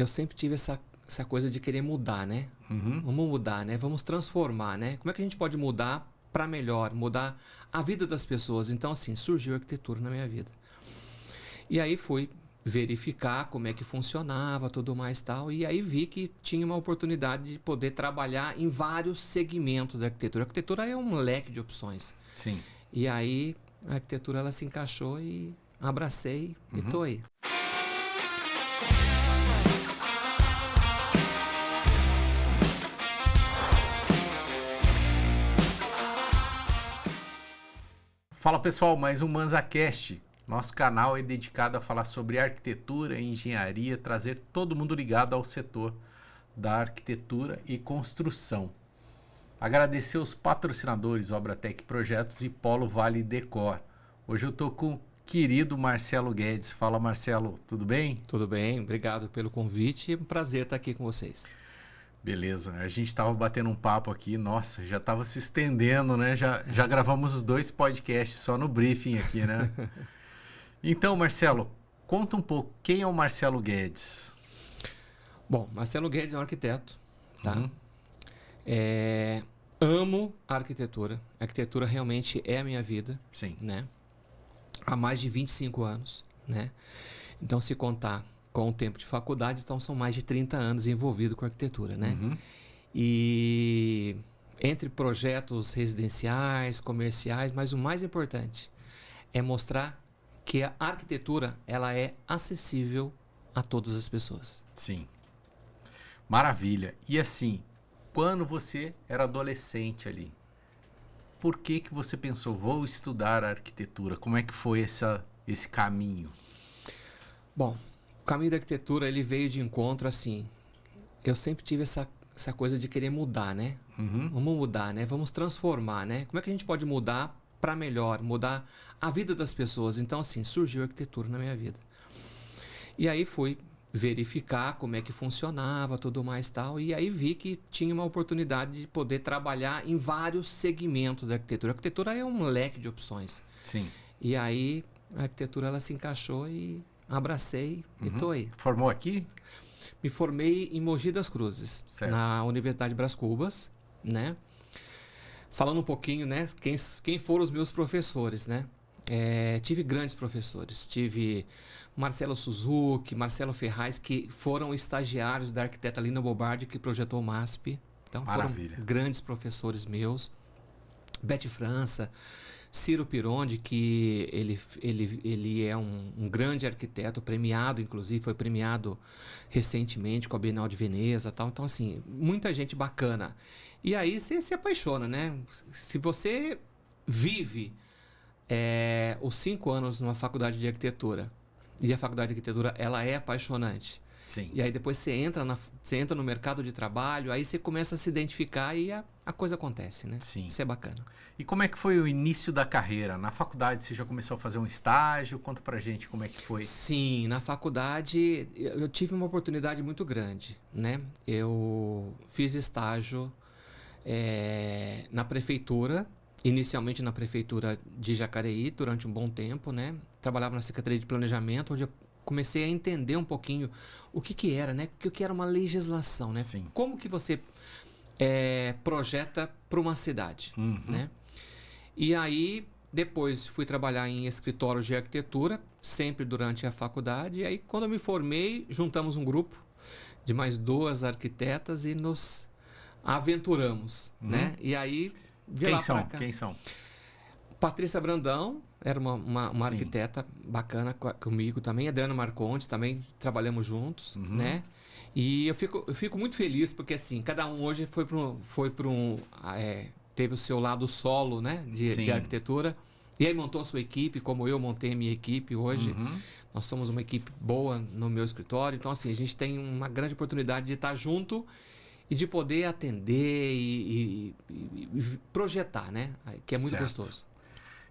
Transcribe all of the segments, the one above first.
eu sempre tive essa coisa de querer mudar, né? Vamos mudar, né? Vamos transformar, né? Como é que a gente pode mudar para melhor, mudar a vida das pessoas? Então, assim, surgiu a arquitetura na minha vida. E aí fui verificar como é que funcionava, tudo mais tal, e aí vi que tinha uma oportunidade de poder trabalhar em vários segmentos da arquitetura. A arquitetura é um leque de opções. Sim. E aí a arquitetura ela se encaixou e abracei e tô aí. Fala pessoal, mais um ManzaCast. Nosso canal é dedicado a falar sobre arquitetura e engenharia, trazer todo mundo ligado ao setor da arquitetura e construção. Agradecer os patrocinadores Obratec Projetos e Polo Vale Decor. Hoje eu estou com o querido Marcelo Guedes. Fala Marcelo, tudo bem? Tudo bem, obrigado pelo convite. É um prazer estar aqui com vocês. Beleza, a gente estava batendo um papo aqui, nossa, já estava se estendendo, né? Já gravamos os 2 podcasts só no briefing aqui, né? Então, Marcelo, conta um pouco, quem é o Marcelo Guedes? Bom, Marcelo Guedes é um arquiteto, tá? Amo a arquitetura. A arquitetura realmente é a minha vida. Sim. Né? Há mais de 25 anos, né? Então, se contar com o tempo de faculdade, então são mais de 30 anos envolvido com arquitetura, né? E entre projetos residenciais, comerciais, mas o mais importante é mostrar que a arquitetura ela é acessível a todas as pessoas. Sim. Maravilha. E assim, quando você era adolescente ali, por que você pensou, vou estudar arquitetura? Como é que foi esse caminho? Bom, o caminho da arquitetura ele veio de encontro assim. Eu sempre tive essa coisa de querer mudar, né? Vamos mudar, né? Vamos transformar, né? Como é que a gente pode mudar para melhor, mudar a vida das pessoas? Então, assim, surgiu a arquitetura na minha vida. E aí fui verificar como é que funcionava, tudo mais tal, e aí vi que tinha uma oportunidade de poder trabalhar em vários segmentos da arquitetura. A arquitetura é um leque de opções. Sim. E aí a arquitetura ela se encaixou e abracei e tô aí. Formou aqui? Me formei em Mogi das Cruzes, certo. Na Universidade Brás Cubas, né? Falando um pouquinho, né? Quem foram os meus professores, né? Tive grandes professores. Tive Marcelo Suzuki, Marcelo Ferraz, que foram estagiários da arquiteta Lina Bobardi, que projetou o MASP. Então, Maravilha. Foram grandes professores meus. Bete França, Ciro Pirondi, que ele é um grande arquiteto, premiado, inclusive, foi premiado recentemente com a Bienal de Veneza, tal. Então, assim, muita gente bacana. E aí você se apaixona, né? Se você vive os 5 anos numa faculdade de arquitetura, e a faculdade de arquitetura ela é apaixonante. Sim. E aí depois você entra no mercado de trabalho, aí você começa a se identificar e a coisa acontece, né? Sim. Isso é bacana. E como é que foi o início da carreira? Na faculdade você já começou a fazer um estágio? Conta pra gente como é que foi. Sim, na faculdade eu tive uma oportunidade muito grande, né? Eu fiz estágio na prefeitura, inicialmente na prefeitura de Jacareí, durante um bom tempo, né? Trabalhava na Secretaria de Planejamento, onde eu comecei a entender um pouquinho o que era, né? O que era uma legislação, né? Sim. Como que você projeta para uma cidade, né? E aí, depois fui trabalhar em escritórios de arquitetura, sempre durante a faculdade. E aí, quando eu me formei, juntamos um grupo de mais 2 arquitetas e nos aventuramos, né? E aí, de lá pra cá. Quem são? Patrícia Brandão, era uma arquiteta bacana comigo também. Adriana Marcondes, também trabalhamos juntos, né? E eu fico muito feliz porque, assim, cada um hoje teve o seu lado solo, né? De arquitetura. E aí montou a sua equipe, como eu montei a minha equipe hoje. Nós somos uma equipe boa no meu escritório. Então, assim, a gente tem uma grande oportunidade de estar junto e de poder atender e projetar, né? Que é muito certo. gostoso.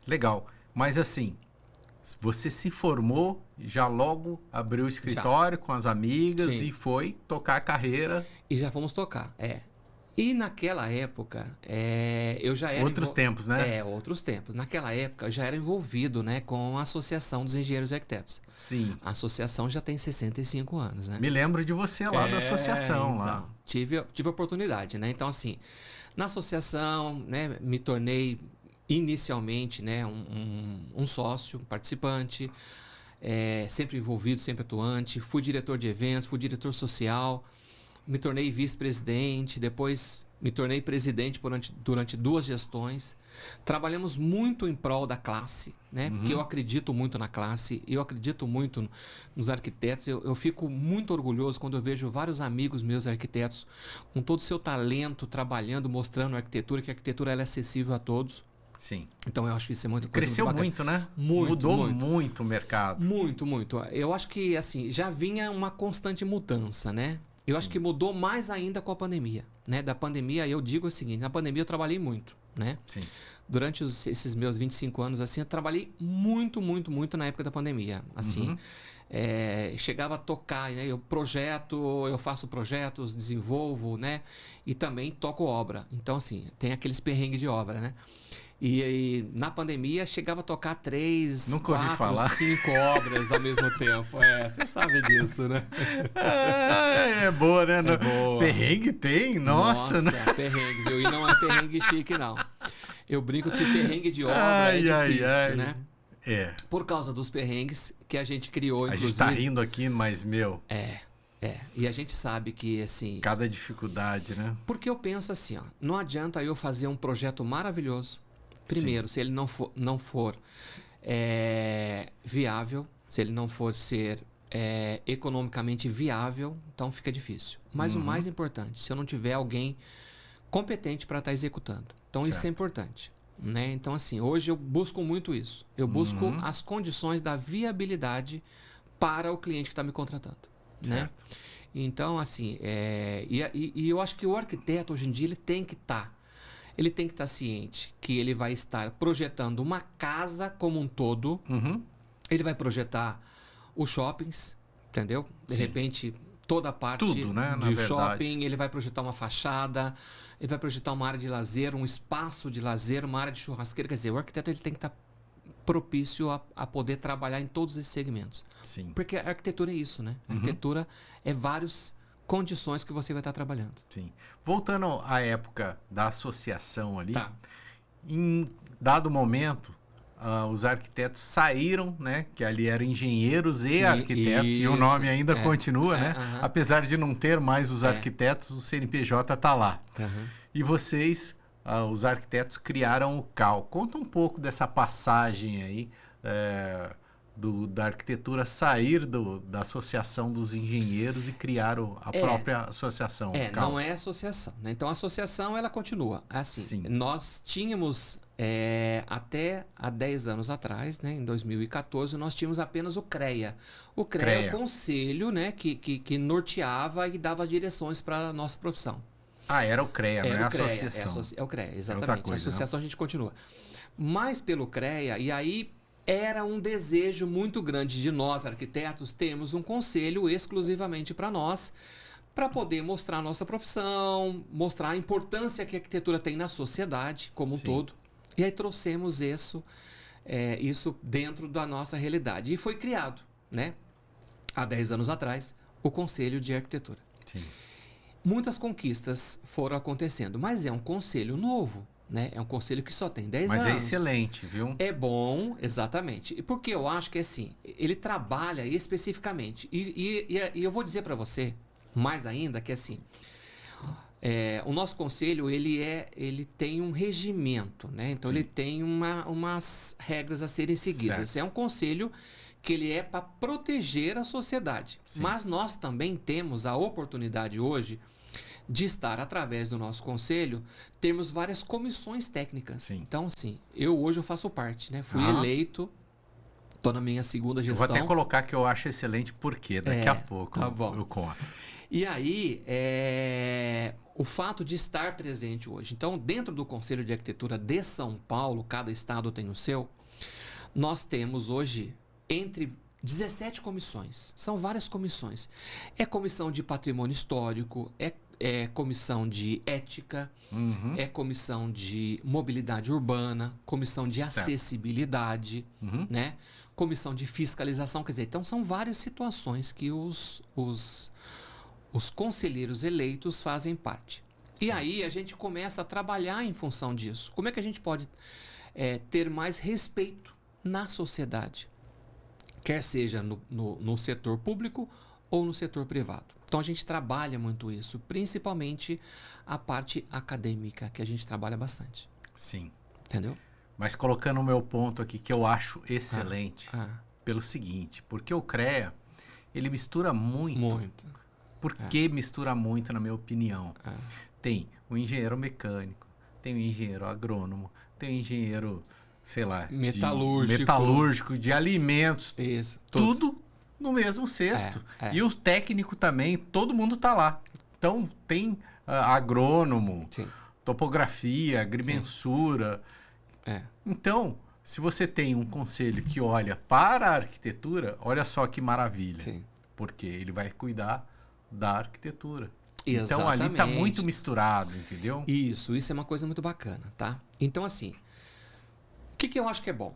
Legal. Mas assim, você se formou, já logo abriu o escritório com as amigas e foi tocar a carreira. E já fomos tocar, E naquela época, eu já era... Outros tempos, né? Outros tempos. Naquela época, eu já era envolvido, né, com a Associação dos Engenheiros e Arquitetos. Sim. A associação já tem 65 anos, né? Me lembro de você lá da associação. Então, lá. Tive a oportunidade, né? Então, assim, na associação, né, me tornei inicialmente, né, um sócio, participante, sempre envolvido, sempre atuante. Fui diretor de eventos, fui diretor social, me tornei vice-presidente, depois me tornei presidente durante 2 gestões. Trabalhamos muito em prol da classe, né? Porque eu acredito muito na classe, eu acredito muito nos arquitetos. Eu fico muito orgulhoso quando eu vejo vários amigos meus arquitetos com todo o seu talento, trabalhando, mostrando a arquitetura, que a arquitetura ela é acessível a todos. Sim. Então eu acho que isso é muito Cresceu muito, né? Mudou muito o mercado. Muito. Eu acho que assim, já vinha uma constante mudança, né? Eu acho que mudou mais ainda com a pandemia, né? Da pandemia, eu digo o seguinte, na pandemia eu trabalhei muito, né? Sim. Durante esses meus 25 anos, assim, eu trabalhei muito na época da pandemia, assim. Chegava a tocar, né? Eu faço projetos, desenvolvo, né? E também toco obra. Então, assim, tem aqueles perrengues de obra, né? E na pandemia chegava a tocar 3, Nunca 4, 5 obras ao mesmo tempo. Você sabe disso, né? É boa, né? É boa. Perrengue tem? Nossa, né? Perrengue, viu? E não é perrengue chique, não. Eu brinco que perrengue de obra é difícil, né? Por causa dos perrengues que a gente criou, inclusive. A gente tá rindo aqui, mas, meu... E a gente sabe que, assim... Cada dificuldade, né? Porque eu penso assim, ó, não adianta eu fazer um projeto maravilhoso. Primeiro, se ele não for viável, se ele não for ser economicamente viável, então fica difícil. Mas o mais importante, se eu não tiver alguém competente para estar executando. Então isso é importante, né? Então assim, hoje eu busco muito isso. Eu busco as condições da viabilidade para o cliente que está me contratando, né? Então assim, e eu acho que o arquiteto hoje em dia ele tem que estar ciente que ele vai estar projetando uma casa como um todo. Ele vai projetar os shoppings, entendeu? De repente, toda a parte tudo, né? de shopping. Ele vai projetar uma fachada, ele vai projetar uma área de lazer, um espaço de lazer, uma área de churrasqueira. Quer dizer, o arquiteto ele tem que estar propício a poder trabalhar em todos esses segmentos. Sim. Porque a arquitetura é isso, né? A arquitetura é várias condições que você vai estar trabalhando. Sim. Voltando à época da associação ali, em dado momento, os arquitetos saíram, né? Que ali eram engenheiros e arquitetos, e o nome ainda continua, né? Apesar de não ter mais os arquitetos, o CNPJ está lá. E vocês, os arquitetos, criaram o CAL. Conta um pouco dessa passagem aí, da arquitetura sair da associação dos engenheiros e criar a própria associação. Não é associação, né? Então a associação ela continua. Assim, nós tínhamos até há 10 anos atrás, né, em 2014, nós tínhamos apenas o CREA. O CREA é o conselho, né, que norteava e dava direções para a nossa profissão. Era o CREA, não é a associação. É o CREA, exatamente. A associação a gente continua. Mas pelo CREA, e aí era um desejo muito grande de nós, arquitetos, termos um conselho exclusivamente para nós, para poder mostrar a nossa profissão, mostrar a importância que a arquitetura tem na sociedade como um todo. E aí trouxemos isso dentro da nossa realidade. E foi criado, né, há 10 anos atrás, o Conselho de Arquitetura. Muitas conquistas foram acontecendo, mas é um conselho novo. Né? É um conselho que só tem 10 anos. Mas é excelente, viu? É bom, exatamente. E porque eu acho que assim, ele trabalha especificamente. E eu vou dizer para você, mais ainda, que assim, o nosso conselho, ele tem um regimento, né? Então ele tem umas regras a serem seguidas. É um conselho que ele é para proteger a sociedade. Mas nós também temos a oportunidade hoje de estar, através do nosso conselho, termos várias comissões técnicas. Então, sim, hoje eu faço parte, né? Fui eleito, estou na minha segunda gestão. Eu vou até colocar que eu acho excelente, porque daqui a pouco eu conto. E aí, o fato de estar presente hoje. Então, dentro do Conselho de Arquitetura de São Paulo, cada estado tem o seu, nós temos hoje entre 17 comissões. São várias comissões. É comissão de patrimônio histórico, é comissão de ética, Uhum. é comissão de mobilidade urbana, comissão de Certo. acessibilidade, Uhum. né? Comissão de fiscalização, quer dizer, então são várias situações que os conselheiros eleitos fazem parte. E aí a gente começa a trabalhar em função disso. Como é que a gente pode ter mais respeito na sociedade? Quer seja no setor público ou no setor privado. Então a gente trabalha muito isso, principalmente a parte acadêmica, que a gente trabalha bastante. Sim. Entendeu? Mas colocando o meu ponto aqui, que eu acho excelente, pelo seguinte, porque o CREA, ele mistura muito. Muito. Por que mistura muito, na minha opinião? Tem o engenheiro mecânico, tem o engenheiro agrônomo, tem o engenheiro, sei lá, metalúrgico, de alimentos, Isso, tudo no mesmo cesto. E o técnico também, todo mundo tá lá. Então tem agrônomo, Sim. topografia, agrimensura. Então, se você tem um conselho que olha para a arquitetura, olha só que maravilha. Sim. Porque ele vai cuidar da arquitetura. Exatamente. Então ali está muito misturado, entendeu? Isso é uma coisa muito bacana, tá? Então, assim, o que eu acho que é bom?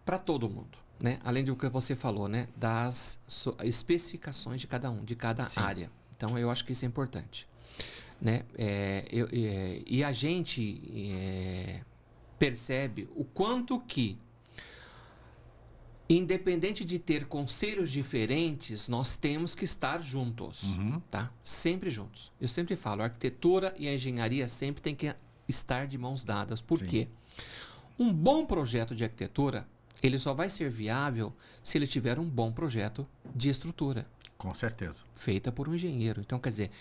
Para todo mundo, né? Além do que você falou, né? Das especificações de cada de cada Sim. área. Então, eu acho que isso é importante, né? E a gente percebe o quanto que, independente de ter conselhos diferentes, nós temos que estar juntos, tá? Sempre juntos. Eu sempre falo, a arquitetura e a engenharia sempre tem que estar de mãos dadas. Por quê? Um bom projeto de arquitetura, ele só vai ser viável se ele tiver um bom projeto de estrutura. Com certeza. Feita por um engenheiro. Então, quer dizer,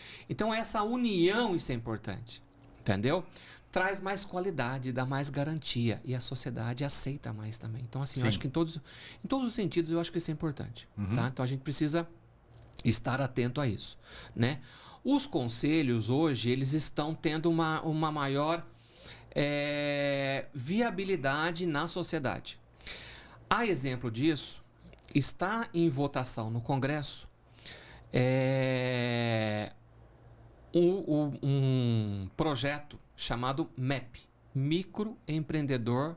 essa união, isso é importante. Entendeu? Traz mais qualidade, dá mais garantia e a sociedade aceita mais também. Então, assim, eu acho que em todos os sentidos, eu acho que isso é importante. Tá? Então, a gente precisa estar atento a isso, né? Os conselhos, hoje, eles estão tendo uma maior viabilidade na sociedade. A exemplo disso, está em votação no Congresso um projeto chamado MEP, Microempreendedor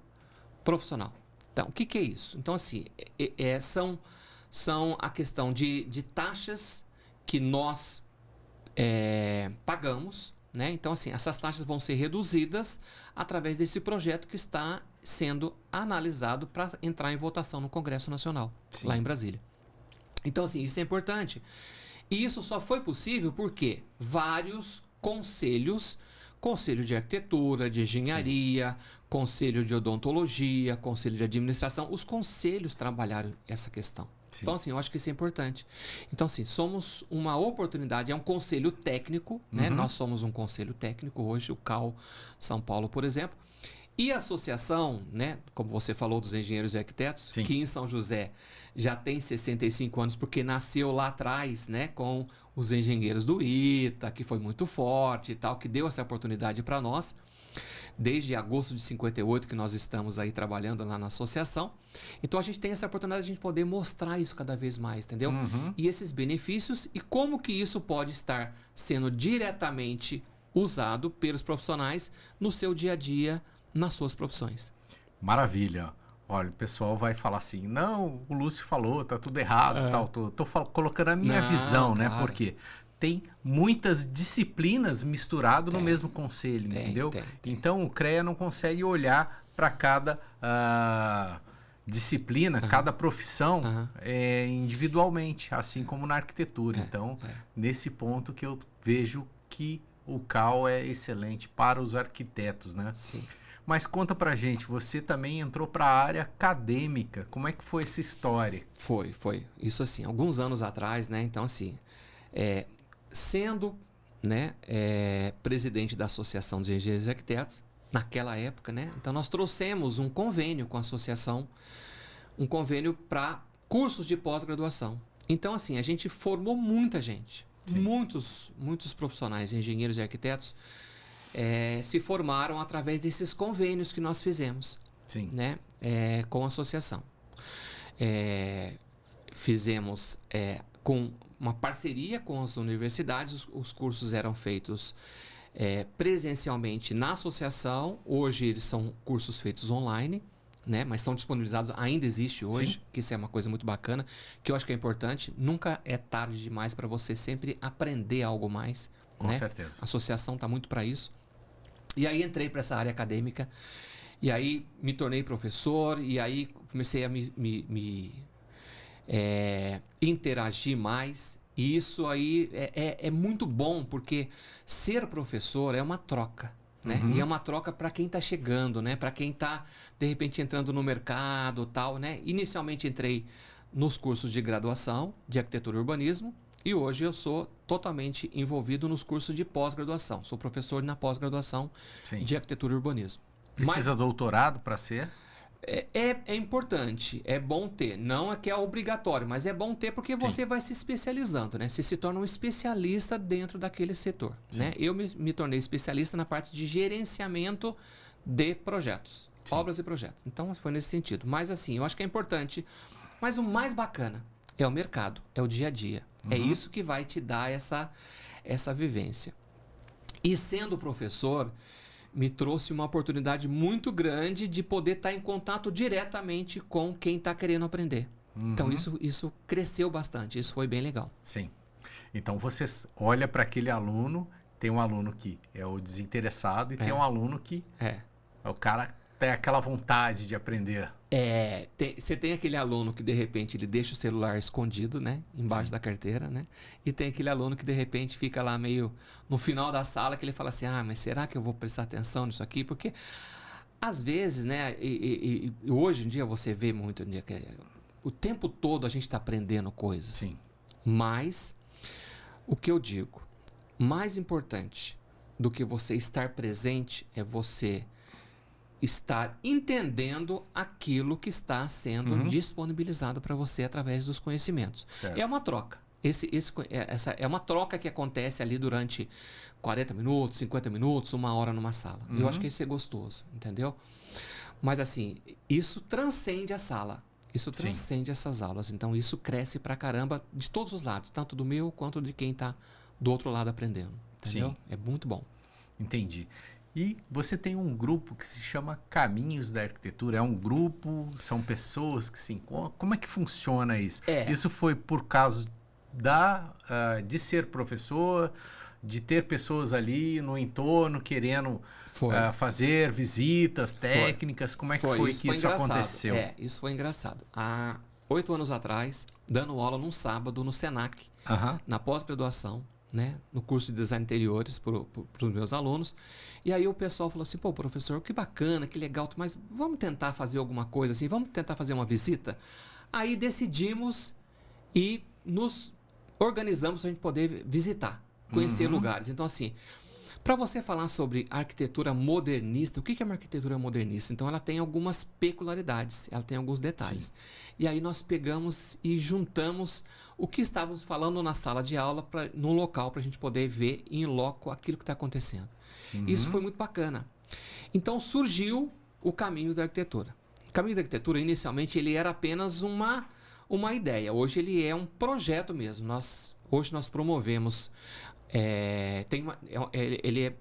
Profissional. Então, o que é isso? Então, assim, são a questão de taxas que nós pagamos, né? Então, assim, essas taxas vão ser reduzidas através desse projeto que está sendo analisado para entrar em votação no Congresso Nacional, lá em Brasília. Então, assim, isso é importante. E isso só foi possível porque vários conselhos, conselho de arquitetura, de engenharia, conselho de odontologia, conselho de administração, os conselhos trabalharam essa questão. Sim. Então, assim, eu acho que isso é importante. Então, assim, somos uma oportunidade, é um conselho técnico, né? Nós somos um conselho técnico hoje, o CAL São Paulo, por exemplo. E a associação, né, como você falou dos engenheiros e arquitetos, que em São José já tem 65 anos, porque nasceu lá atrás, né, com os engenheiros do ITA, que foi muito forte e tal, que deu essa oportunidade para nós, desde agosto de 58 que nós estamos aí trabalhando lá na associação. Então a gente tem essa oportunidade de a gente poder mostrar isso cada vez mais, entendeu? E esses benefícios e como que isso pode estar sendo diretamente usado pelos profissionais no seu dia a dia, nas suas profissões. Maravilha. Olha, o pessoal vai falar assim, não, o Lúcio falou, tá tudo errado, tal. Tô colocando a minha visão, né? Porque tem muitas disciplinas misturadas no mesmo conselho, entendeu? Então o CREA não consegue olhar para cada disciplina, cada profissão individualmente, assim como na arquitetura. Então, nesse ponto que eu vejo que o CAL é excelente para os arquitetos, né? Sim. Mas conta pra gente, você também entrou para a área acadêmica. Como é que foi essa história? Foi. Isso assim, alguns anos atrás, né? Então assim, sendo, né, presidente da Associação dos Engenheiros e Arquitetos, naquela época, né? Então nós trouxemos um convênio com a associação, um convênio para cursos de pós-graduação. Então assim, a gente formou muita gente. Sim. Muitos profissionais, engenheiros e arquitetos, se formaram através desses convênios que nós fizemos. Sim. Né? Com a associação. Fizemos com uma parceria com as universidades. Os cursos eram feitos presencialmente na associação. Hoje eles são cursos feitos online, né? Mas são disponibilizados, ainda existe hoje, Sim. que isso é uma coisa muito bacana, que eu acho que é importante. Nunca é tarde demais para você sempre aprender algo mais. Com certeza. A associação está muito para isso. E aí entrei para essa área acadêmica, e aí me tornei professor, e aí comecei a me interagir mais. E isso aí é muito bom, porque ser professor é uma troca, né? E é uma troca para quem está chegando, né? Para quem está, de repente, entrando no mercado, tal, né? Inicialmente entrei nos cursos de graduação de arquitetura e urbanismo, e hoje eu sou totalmente envolvido nos cursos de pós-graduação. Sou professor na pós-graduação de arquitetura e urbanismo. Precisa doutorado para ser? É importante, é bom ter. Não é que é obrigatório, mas é bom ter porque você vai se especializando, né? Você se torna um especialista dentro daquele setor, né? Eu me tornei especialista na parte de gerenciamento de projetos, obras e projetos. Então, foi nesse sentido. Mas assim, eu acho que é importante. Mas o mais bacana é o mercado, é o dia a dia. É isso que vai te dar essa vivência. E sendo professor, me trouxe uma oportunidade muito grande de poder estar em contato diretamente com quem está querendo aprender. Então, isso cresceu bastante. Isso foi bem legal. Sim. Então, você olha para aquele aluno, tem um aluno que é o desinteressado e tem um aluno que é o cara tem aquela vontade de aprender. Você tem aquele aluno que, de repente, ele deixa o celular escondido, né? Embaixo da carteira, né? E tem aquele aluno que, de repente, fica lá meio no final da sala, que ele fala assim, mas será que eu vou prestar atenção nisso aqui? Porque, às vezes, né? E hoje em dia, você vê muito, que o tempo todo a gente está aprendendo coisas. Sim. Mas, o que eu digo, mais importante do que você estar presente é você estar entendendo aquilo que está sendo disponibilizado para você através dos conhecimentos. Certo. É uma troca. Essa é uma troca que acontece ali durante 40 minutos, 50 minutos, 1 hora numa sala. Eu acho que isso é gostoso, entendeu? Mas assim, isso transcende a sala. Isso transcende essas aulas. Então, isso cresce pra caramba de todos os lados, tanto do meu quanto de quem está do outro lado aprendendo. Entendeu? É muito bom. Entendi. E você tem um grupo que se chama Caminhos da Arquitetura. É um grupo? São pessoas que se encontram? Como é que funciona isso? Isso foi por causa de ser professor, de ter pessoas ali no entorno querendo fazer visitas técnicas? Como é que foi que isso aconteceu? Isso foi engraçado. Há 8 anos atrás, dando aula num sábado no Senac, na pós-graduação, né, no curso de design interiores para os meus alunos. E aí o pessoal falou assim, pô, professor, que bacana, que legal, mas vamos tentar fazer alguma coisa assim, vamos tentar fazer uma visita? Aí decidimos e nos organizamos para a gente poder visitar, conhecer lugares. Então assim, para você falar sobre arquitetura modernista, o que é uma arquitetura modernista? Então ela tem algumas peculiaridades, ela tem alguns detalhes. Sim. E aí nós pegamos e juntamos o que estávamos falando na sala de aula no local para a gente poder ver em loco aquilo que está acontecendo. Isso foi muito bacana. Então surgiu o Caminhos da Arquitetura. O Caminhos da Arquitetura, inicialmente, ele era apenas uma ideia. Hoje ele é um projeto mesmo. Hoje nós promovemos...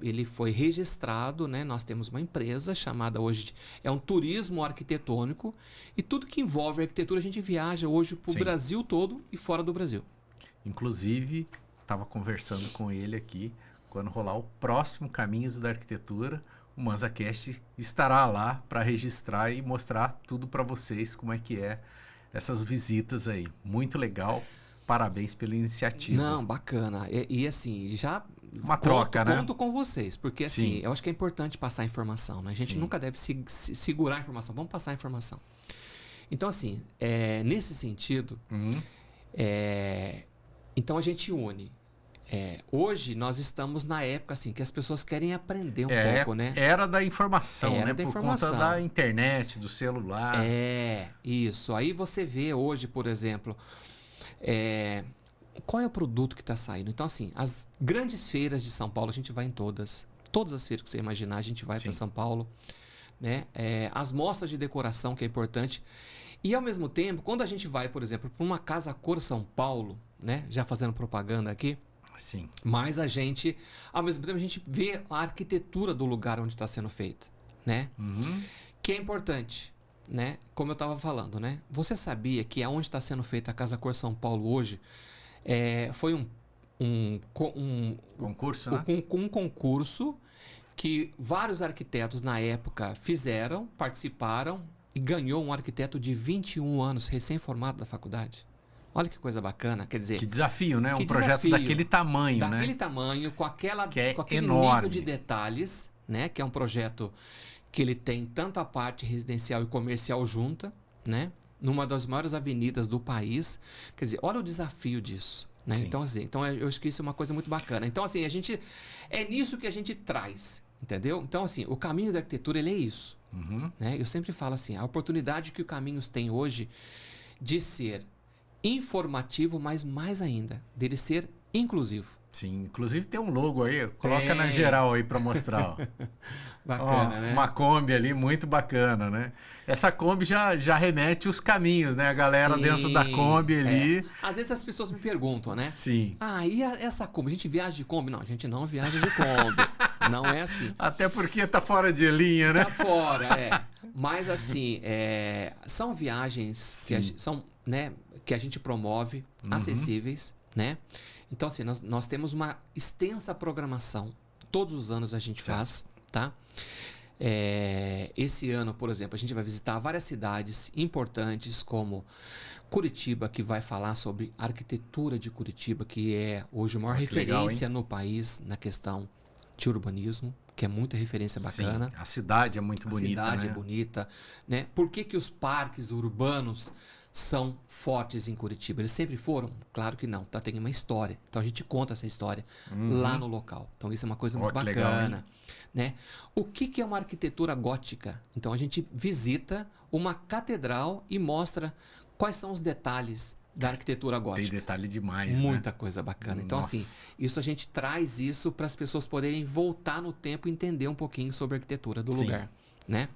ele foi registrado, né? Nós temos uma empresa chamada hoje, é um turismo arquitetônico, e tudo que envolve arquitetura a gente viaja hoje para o Brasil todo e fora do Brasil. Inclusive, estava conversando com ele aqui, quando rolar o próximo Caminhos da Arquitetura, o ManzaCast estará lá para registrar e mostrar tudo para vocês, como é que é essas visitas aí. Muito legal. Parabéns pela iniciativa. Não, bacana. E assim, já uma troca, né? Conto com vocês, porque assim, eu acho que é importante passar informação, né? A gente nunca deve segurar a informação, vamos passar a informação. Então assim, nesse sentido, então a gente une. Hoje nós estamos na época assim que as pessoas querem aprender um pouco, né? Era da informação, era né? Da por informação. Conta da internet, do celular. Isso. Aí você vê hoje, por exemplo, qual é o produto que está saindo. Então assim, as grandes feiras de São Paulo, a gente vai em todas as feiras que você imaginar, a gente vai para São Paulo, né? As mostras de decoração, que é importante. E ao mesmo tempo, quando a gente vai, por exemplo, para uma Casa Cor São Paulo, né, já fazendo propaganda aqui, Sim. mas ao mesmo tempo, a gente vê a arquitetura do lugar onde está sendo feita, né? Que é importante, né? Como eu estava falando, né? Você sabia que aonde está sendo feita a Casa Cor São Paulo hoje foi um Concurso, né? um concurso que vários arquitetos na época participaram e ganhou um arquiteto de 21 anos, recém-formado da faculdade. Olha que coisa bacana, quer dizer... Que desafio, né? Que Um projeto desafio, daquele tamanho, né? daquele tamanho, com aquele enorme. nível de detalhes, né? Que é um projeto que ele tem tanto a parte residencial e comercial junta, né? Numa das maiores avenidas do país. Quer dizer, olha o desafio disso, né? Sim. Então, assim, eu acho que isso é uma coisa muito bacana. Então, assim, é nisso que a gente traz, entendeu? Então, assim, o Caminhos da Arquitetura, ele é isso. Né? Eu sempre falo assim, a oportunidade que o Caminhos tem hoje de ser informativo, mas mais ainda, dele ser inclusivo. Sim, inclusive tem um logo aí, coloca na geral aí para mostrar. Ó. Bacana, né? Uma Kombi ali, muito bacana, né? Essa Kombi já remete os caminhos, né? A galera Sim, dentro da Kombi ali. Às vezes as pessoas me perguntam, né? Sim. E essa Kombi? A gente viaja de Kombi? Não, a gente não viaja de Kombi. Não é assim. Até porque tá fora de linha, né? Tá fora, Mas assim, são viagens que a gente promove, acessíveis, né? Então, assim, nós temos uma extensa programação. Todos os anos a gente faz, tá? Esse ano, por exemplo, a gente vai visitar várias cidades importantes, como Curitiba, que vai falar sobre a arquitetura de Curitiba, que é hoje a maior referência no país na questão de urbanismo, que é muita referência bacana. Sim, a cidade é muito bonita, A cidade né? é bonita, né? Por que os parques urbanos são fortes em Curitiba? Eles sempre foram? Claro que não, tá? Tem uma história. Então a gente conta essa história lá no local. Então isso é uma coisa muito bacana. Legal, né? O que é uma arquitetura gótica? Então a gente visita uma catedral e mostra quais são os detalhes da arquitetura gótica. Tem detalhe demais, Muita coisa bacana. Então, Nossa. assim, isso a gente traz isso para as pessoas poderem voltar no tempo e entender um pouquinho sobre a arquitetura do lugar, né?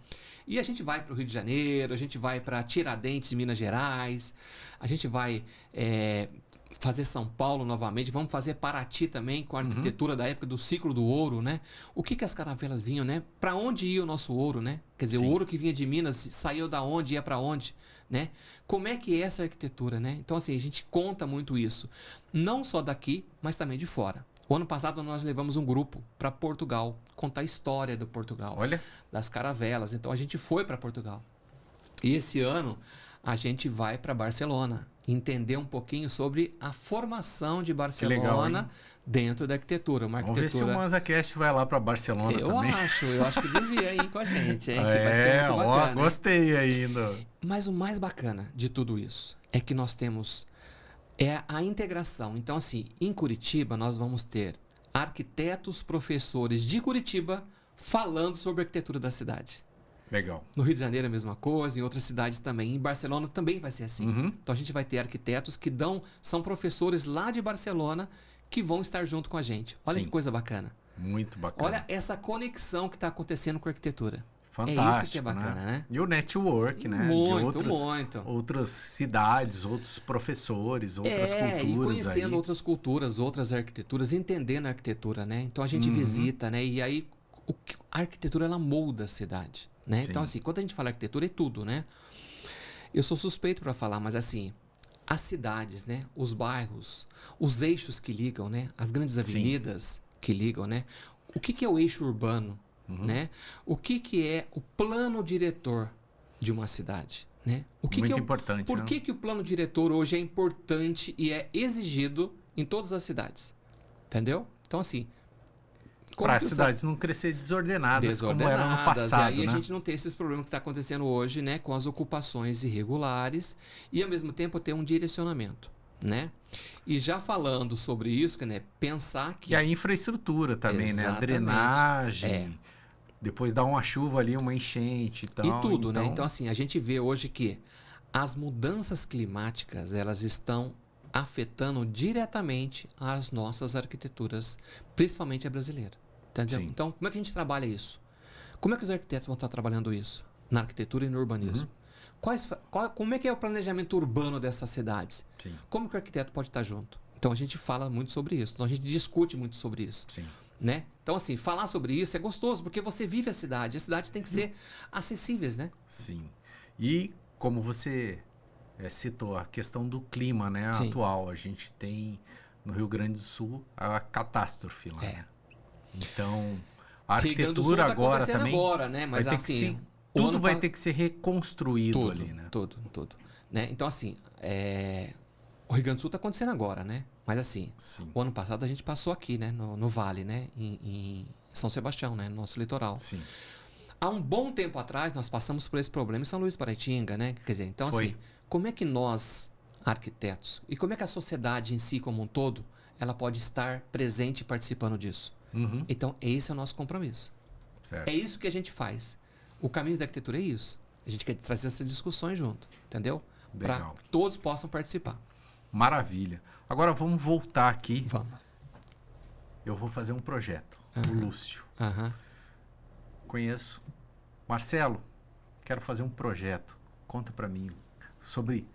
E a gente vai para o Rio de Janeiro, a gente vai para Tiradentes, Minas Gerais, a gente vai fazer São Paulo novamente, vamos fazer Paraty também com a arquitetura da época do ciclo do ouro, né? O que as caravelas vinham, né? Para onde ia o nosso ouro, né? Quer dizer, o ouro que vinha de Minas saiu da onde, ia para onde, né? Como é que é essa arquitetura, né? Então, assim, a gente conta muito isso, não só daqui, mas também de fora. O ano passado nós levamos um grupo para Portugal, contar a história do Portugal, das caravelas. Então a gente foi para Portugal. E esse ano a gente vai para Barcelona, entender um pouquinho sobre a formação de Barcelona dentro da arquitetura. Uma arquitetura... Vamos ver se o ManzaCast vai lá para Barcelona também. Eu acho que devia ir com a gente, hein? Que vai ser muito bacana. Gostei ainda. Mas o mais bacana de tudo isso é que nós temos a integração. Então, assim, em Curitiba nós vamos ter arquitetos, professores de Curitiba falando sobre a arquitetura da cidade. Legal. No Rio de Janeiro é a mesma coisa, em outras cidades também. Em Barcelona também vai ser assim. Então a gente vai ter arquitetos que são professores lá de Barcelona que vão estar junto com a gente. Olha que coisa bacana. Muito bacana. Olha essa conexão que está acontecendo com a arquitetura. Fantástico, é isso que é bacana, né? E o network, né? Muito, de outras cidades, outros professores, outras culturas. E conhecendo outras culturas, outras arquiteturas, entendendo a arquitetura, né? Então a gente visita, né? E aí a arquitetura, ela molda a cidade, né? Então, assim, quando a gente fala arquitetura, é tudo, né? Eu sou suspeito para falar, mas assim, as cidades, né? Os bairros, os eixos que ligam, né? As grandes avenidas que ligam, né? O que é o eixo urbano? Né? O que é o plano diretor de uma cidade? Né? Muito importante. Por que o plano diretor hoje é importante e é exigido em todas as cidades? Entendeu? Então, assim... Para as cidades não crescer desordenadas como era no passado. E aí a gente não tem esses problemas que está acontecendo hoje, né? Com as ocupações irregulares e, ao mesmo tempo, ter um direcionamento. Né? E já falando sobre isso, né? Pensar que... E a infraestrutura também, né? A drenagem... Depois dá uma chuva ali, uma enchente e tal. E tudo, né? Então, assim, a gente vê hoje que as mudanças climáticas, elas estão afetando diretamente as nossas arquiteturas, principalmente a brasileira. Entendeu? Então, como é que a gente trabalha isso? Como é que os arquitetos vão estar trabalhando isso? Na arquitetura e no urbanismo. como é que é o planejamento urbano dessas cidades? Sim. Como que o arquiteto pode estar junto? Então a gente fala muito sobre isso, então a gente discute muito sobre isso. Sim. Né? Então, assim, falar sobre isso é gostoso, porque você vive a cidade tem que ser acessíveis, né? Sim. E como você citou, a questão do clima, né, Sim. atual. A gente tem no Rio Grande do Sul a catástrofe lá. Né? Então, a arquitetura tá agora também agora, né? Mas vai ter assim, tudo vai ter que ser reconstruído ali, né? Tudo. Né? Então, assim, o Rio Grande do Sul está acontecendo agora, né? Mas assim, Sim. o ano passado a gente passou aqui, né? No Vale, né? Em São Sebastião, né? No nosso litoral. Sim. Há um bom tempo atrás, nós passamos por esse problema em São Luís Paraitinga, né? Quer dizer, então assim, como é que nós, arquitetos, e como é que a sociedade em si como um todo, ela pode estar presente e participando disso? Uhum. Então, esse é o nosso compromisso. Certo. É isso que a gente faz. O caminho da arquitetura é isso. A gente quer trazer essas discussões junto, entendeu? Para que todos possam participar. Maravilha. Agora vamos voltar aqui. Vamos. Eu vou fazer um projeto. O Lúcio. Conheço. Marcelo, quero fazer um projeto. Conta para mim sobre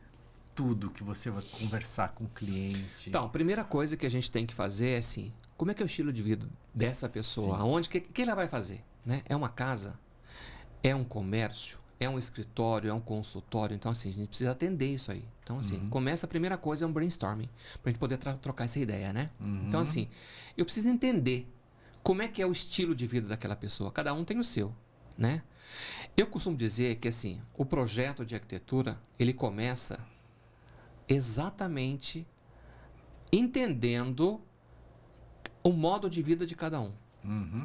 tudo que você vai conversar com o cliente. Então, a primeira coisa que a gente tem que fazer é assim, como é que é o estilo de vida dessa pessoa? Aonde que ela vai fazer? Né? É uma casa? É um comércio? É um escritório? É um consultório? Então, assim, a gente precisa atender isso aí. Então, assim, começa a primeira coisa é um brainstorming, pra gente poder trocar essa ideia, né? Então, assim, eu preciso entender como é que é o estilo de vida daquela pessoa. Cada um tem o seu, né? Eu costumo dizer que, assim, o projeto de arquitetura, ele começa exatamente entendendo o modo de vida de cada um.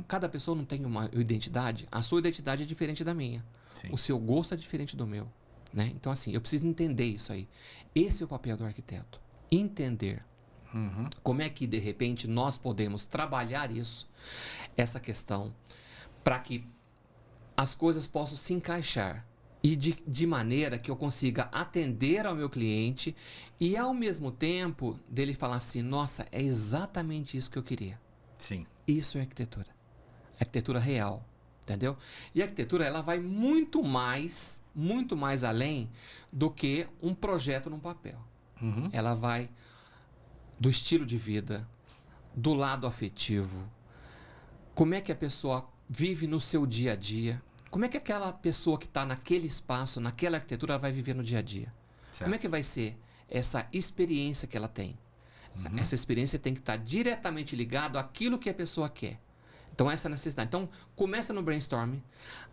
Cada pessoa não tem uma identidade. A sua identidade é diferente da minha. Sim. O seu gosto é diferente do meu. Né? Então, assim, eu preciso entender isso aí. Esse é o papel do arquiteto. Entender como é que, de repente, nós podemos trabalhar isso, essa questão, para que as coisas possam se encaixar e de maneira que eu consiga atender ao meu cliente e, ao mesmo tempo, dele falar assim, nossa, é exatamente isso que eu queria. Sim. Isso é arquitetura. Arquitetura real. Entendeu? E a arquitetura, ela vai muito mais além do que um projeto num papel. Ela vai do estilo de vida, do lado afetivo, como é que a pessoa vive no seu dia a dia, como é que aquela pessoa que está naquele espaço, naquela arquitetura, vai viver no dia a dia. Certo. Como é que vai ser essa experiência que ela tem. Essa experiência tem que estar diretamente ligada àquilo que a pessoa quer. Então, essa é a necessidade. Então, começa no brainstorming,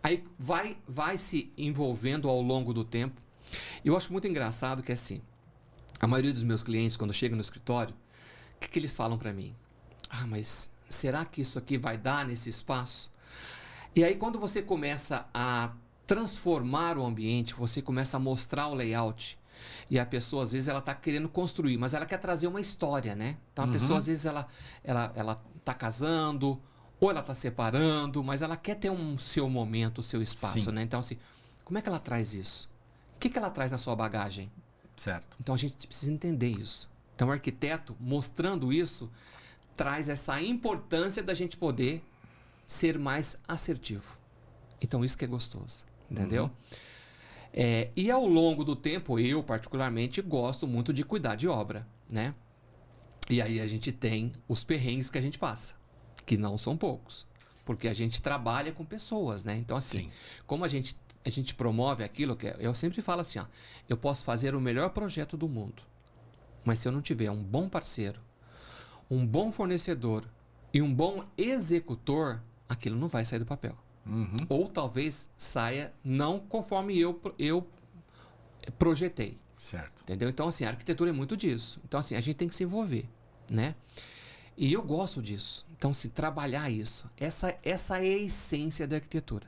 aí vai se envolvendo ao longo do tempo. Eu acho muito engraçado que, assim, a maioria dos meus clientes, quando chegam no escritório, o que eles falam para mim? Ah, mas será que isso aqui vai dar nesse espaço? E aí, quando você começa a transformar o ambiente, você começa a mostrar o layout, e a pessoa, às vezes, ela está querendo construir, mas ela quer trazer uma história, né? Então, a pessoa, às vezes, ela está casando, ou ela está separando, mas ela quer ter um seu momento, o seu espaço, né? Então, assim, como é que ela traz isso? O que ela traz na sua bagagem? Certo. Então, a gente precisa entender isso. Então, o arquiteto, mostrando isso, traz essa importância da gente poder ser mais assertivo. Então, isso que é gostoso, entendeu? E ao longo do tempo, eu particularmente gosto muito de cuidar de obra, né? E aí a gente tem os perrengues que a gente passa, que não são poucos, porque a gente trabalha com pessoas, né? Então, assim, como a gente promove aquilo, que eu sempre falo assim, ó, eu posso fazer o melhor projeto do mundo, mas se eu não tiver um bom parceiro, um bom fornecedor e um bom executor, aquilo não vai sair do papel. Ou talvez saia não conforme eu projetei. Certo. Entendeu? Então, assim, a arquitetura é muito disso. Então, assim, a gente tem que se envolver, né? E eu gosto disso. Então, assim, trabalhar isso. Essa é a essência da arquitetura.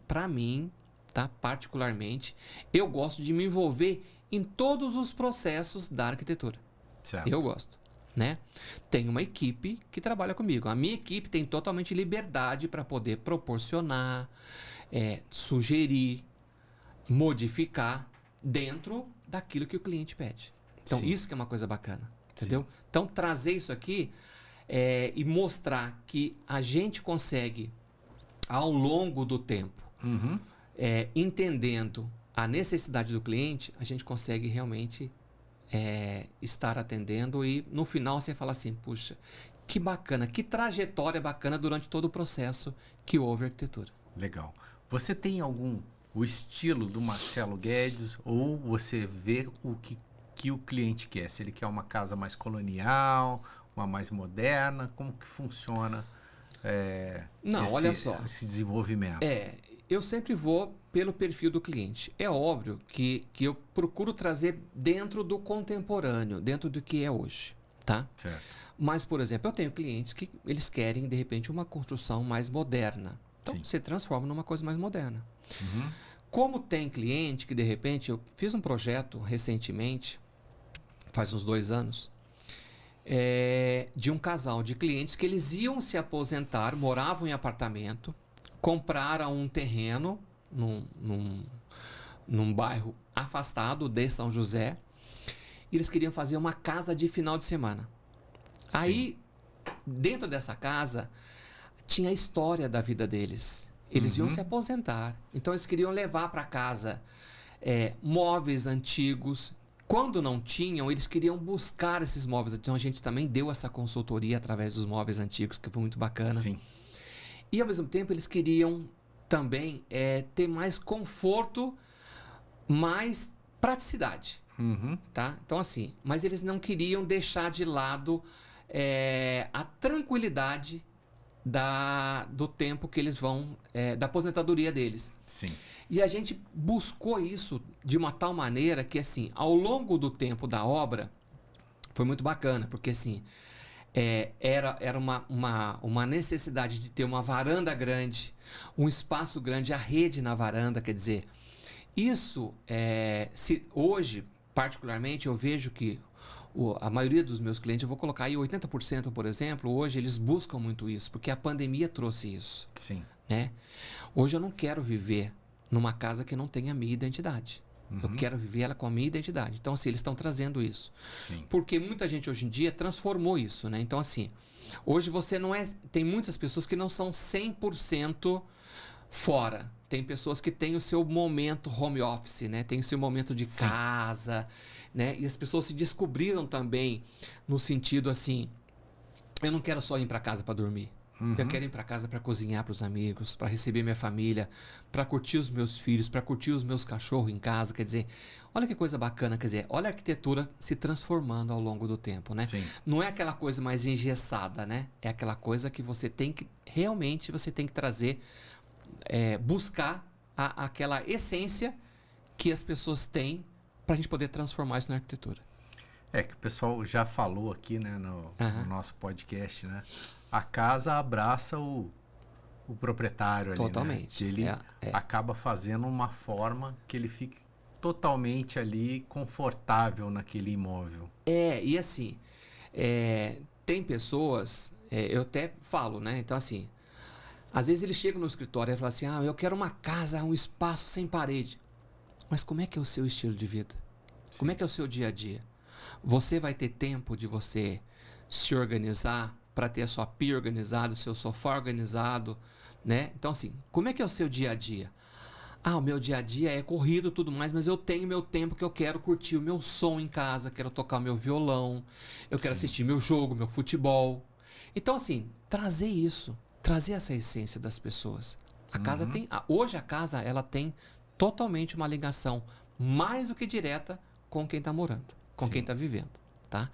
Para mim, tá? Particularmente, eu gosto de me envolver em todos os processos da arquitetura. Certo. Eu gosto. Né? Tem uma equipe que trabalha comigo. A minha equipe tem totalmente liberdade para poder proporcionar, sugerir, modificar dentro daquilo que o cliente pede. Então, isso que é uma coisa bacana. Entendeu? Então, trazer isso aqui e mostrar que a gente consegue, ao longo do tempo, entendendo a necessidade do cliente, a gente consegue realmente estar atendendo e no final você fala assim, puxa, que bacana, que trajetória bacana durante todo o processo que houve arquitetura. Legal. Você tem o estilo do Marcelo Guedes ou você vê o que o cliente quer? Se ele quer uma casa mais colonial, uma mais moderna, como que funciona olha só. esse desenvolvimento? Eu sempre vou pelo perfil do cliente. É óbvio que eu procuro trazer dentro do contemporâneo, dentro do que é hoje, tá? Certo. Mas, por exemplo, eu tenho clientes que eles querem, de repente, uma construção mais moderna. Então, você transforma numa coisa mais moderna. Uhum. Como tem cliente que, de repente, eu fiz um projeto recentemente, faz uns 2 anos, de um casal de clientes que eles iam se aposentar, moravam em apartamento, compraram um terreno num bairro afastado de São José e eles queriam fazer uma casa de final de semana. Aí, dentro dessa casa, tinha a história da vida deles. Eles iam se aposentar. Então, eles queriam levar para casa móveis antigos. Quando não tinham, eles queriam buscar esses móveis. Então, a gente também deu essa consultoria através dos móveis antigos, que foi muito bacana. Sim. E, ao mesmo tempo, eles queriam também ter mais conforto, mais praticidade. Tá? Então, assim, mas eles não queriam deixar de lado a tranquilidade do tempo que eles vão, da aposentadoria deles. Sim. E a gente buscou isso de uma tal maneira que, assim, ao longo do tempo da obra, foi muito bacana, porque, assim, era uma necessidade de ter uma varanda grande, um espaço grande, a rede na varanda, quer dizer, isso, hoje, particularmente, eu vejo que a maioria dos meus clientes, eu vou colocar aí 80%, por exemplo, hoje eles buscam muito isso, porque a pandemia trouxe isso. Sim. Né? Hoje eu não quero viver numa casa que não tenha a minha identidade. Eu quero viver ela com a minha identidade. Então, assim, eles estão trazendo isso. Sim. Porque muita gente hoje em dia transformou isso, né? Então, assim, hoje você não é... Tem muitas pessoas que não são 100% fora. Tem pessoas que têm o seu momento home office, né? Tem o seu momento de casa, né? E as pessoas se descobriram também no sentido assim, eu não quero só ir para casa para dormir. Eu quero ir para casa para cozinhar para os amigos, para receber minha família, para curtir os meus filhos, para curtir os meus cachorros em casa. Quer dizer, olha que coisa bacana, quer dizer, olha a arquitetura se transformando ao longo do tempo, né? Sim. Não é aquela coisa mais engessada, né? É aquela coisa que você tem que, realmente, você tem que trazer, buscar aquela essência que as pessoas têm para a gente poder transformar isso na arquitetura. Que o pessoal já falou aqui, né, no nosso podcast, né? A casa abraça o proprietário ali, totalmente. Né? Que ele acaba fazendo uma forma que ele fique totalmente ali confortável naquele imóvel. E assim, tem pessoas, eu até falo, né? Então assim, às vezes eles chegam no escritório e falam assim, eu quero uma casa, um espaço sem parede. Mas como é que é o seu estilo de vida? Sim. Como é que é o seu dia a dia? Você vai ter tempo de você se organizar para ter a sua pia organizada, o seu sofá organizado, né? Então, assim, como é que é o seu dia a dia? O meu dia a dia é corrido e tudo mais, mas eu tenho meu tempo que eu quero curtir o meu som em casa, quero tocar o meu violão, eu quero assistir meu jogo, meu futebol. Então, assim, trazer isso, trazer essa essência das pessoas. A casa tem... Hoje a casa, ela tem totalmente uma ligação mais do que direta com quem está morando, com quem está vivendo, tá?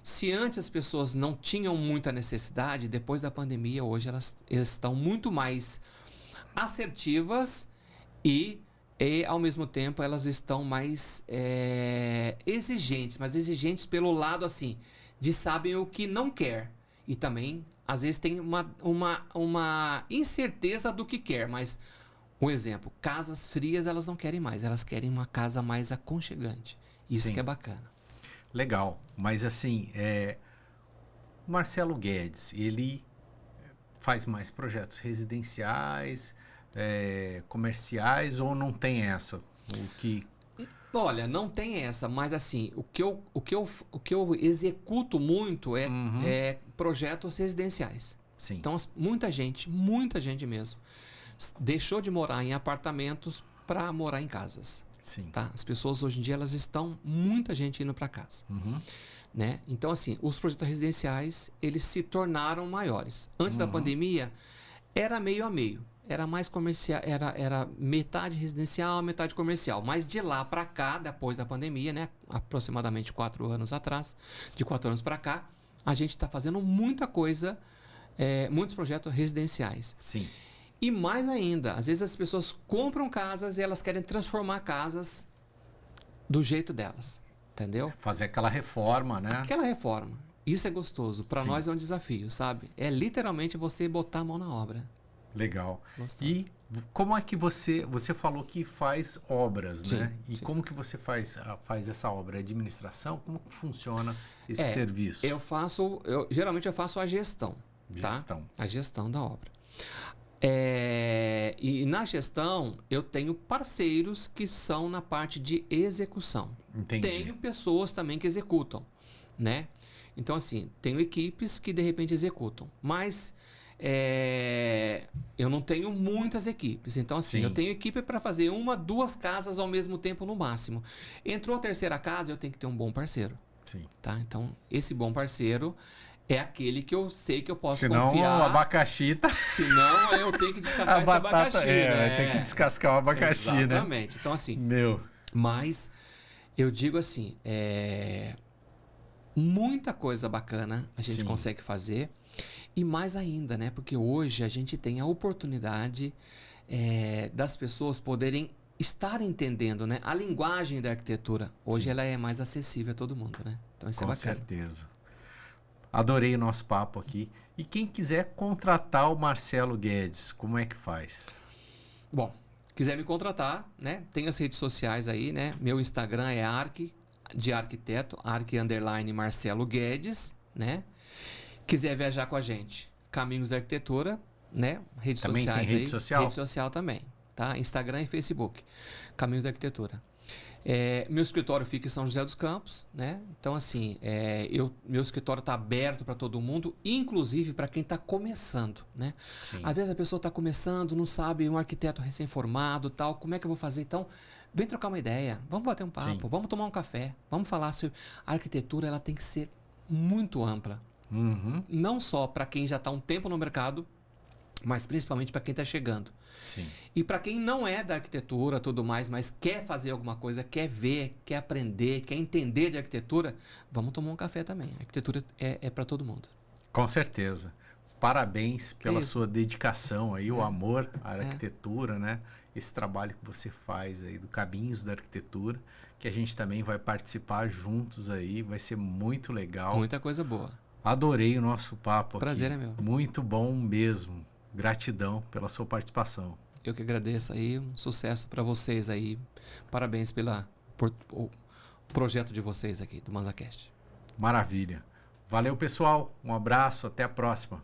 Se antes as pessoas não tinham muita necessidade, depois da pandemia, hoje elas estão muito mais assertivas e ao mesmo tempo, elas estão mais exigentes, mas exigentes pelo lado, assim, de sabem o que não quer. E também, às vezes, tem uma incerteza do que quer, mas... Um exemplo, casas frias elas não querem mais, elas querem uma casa mais aconchegante. Isso que é bacana. Legal, mas assim, o Marcelo Guedes, ele faz mais projetos residenciais, comerciais ou não tem essa? Olha, não tem essa, mas assim, o que eu executo muito é projetos residenciais. Sim. Então, muita gente mesmo, deixou de morar em apartamentos para morar em casas. Sim. Tá? As pessoas hoje em dia, muita gente indo para casa. Né? Então, assim, os projetos residenciais, eles se tornaram maiores. Antes da pandemia, era meio a meio. Era mais comercial, era metade residencial, metade comercial. Mas de lá para cá, depois da pandemia, né, aproximadamente 4 anos atrás, de 4 anos para cá, a gente está fazendo muita coisa, muitos projetos residenciais. Sim. E mais ainda, às vezes as pessoas compram casas e elas querem transformar casas do jeito delas, entendeu? Fazer aquela reforma, né? Aquela reforma. Isso é gostoso. Para nós é um desafio, sabe? É literalmente você botar a mão na obra. Legal. Gostoso. E como é que você falou que faz obras, Sim, né? E sim. como que você faz essa obra? É administração? Como que funciona esse serviço? Geralmente eu faço a gestão. Gestão. Tá? A gestão da obra. E na gestão eu tenho parceiros que são na parte de execução. Entendi. Tenho pessoas também que executam, né? Então assim, tenho equipes que de repente executam, mas eu não tenho muitas equipes. Então assim, Sim. eu tenho equipe para fazer 1, 2 casas ao mesmo tempo no máximo. Entrou a terceira casa, eu tenho que ter um bom parceiro. Sim. Tá? Então esse bom parceiro é aquele que eu sei que eu posso Senão, confiar. o abacaxi tá... Senão eu tenho que descascar esse abacaxi, né? Tem que descascar o abacaxi, né? Exatamente. Então, assim... Mas, eu digo assim, muita coisa bacana a gente consegue fazer. E mais ainda, né? Porque hoje a gente tem a oportunidade das pessoas poderem estar entendendo, né? A linguagem da arquitetura. Hoje ela é mais acessível a todo mundo, né? Então, isso é bacana. Com certeza. Adorei o nosso papo aqui. E quem quiser contratar o Marcelo Guedes, como é que faz? Bom, quiser me contratar, né? Tem as redes sociais aí, né? Meu Instagram é de arquiteto, _Marcelo Guedes, né? Quiser viajar com a gente, Caminhos da Arquitetura, né? Redes também sociais tem rede aí. social? Rede social também, tá? Instagram e Facebook, Caminhos da Arquitetura. Meu escritório fica em São José dos Campos, né? Então, assim, meu escritório está aberto para todo mundo, inclusive para quem está começando, né? Sim. Às vezes a pessoa está começando, não sabe, um arquiteto recém-formado, tal, como é que eu vou fazer? Então, vem trocar uma ideia, vamos bater um papo, vamos tomar um café, vamos falar se a arquitetura ela tem que ser muito ampla. Não só para quem já está um tempo no mercado, mas principalmente para quem está chegando. Sim. E para quem não é da arquitetura, tudo mais, mas quer fazer alguma coisa, quer ver, quer aprender, quer entender de arquitetura, vamos tomar um café também. A arquitetura é para todo mundo. Com certeza. Parabéns pela sua dedicação aí, o amor à arquitetura, né? Esse trabalho que você faz aí do Caminhos da Arquitetura, que a gente também vai participar juntos aí, vai ser muito legal. Muita coisa boa. Adorei o nosso papo Prazer aqui. é meu. Muito bom mesmo. Gratidão pela sua participação. Eu que agradeço aí, um sucesso para vocês aí. Parabéns por o projeto de vocês aqui, do ManzaCast. Maravilha. Valeu, pessoal. Um abraço, até a próxima.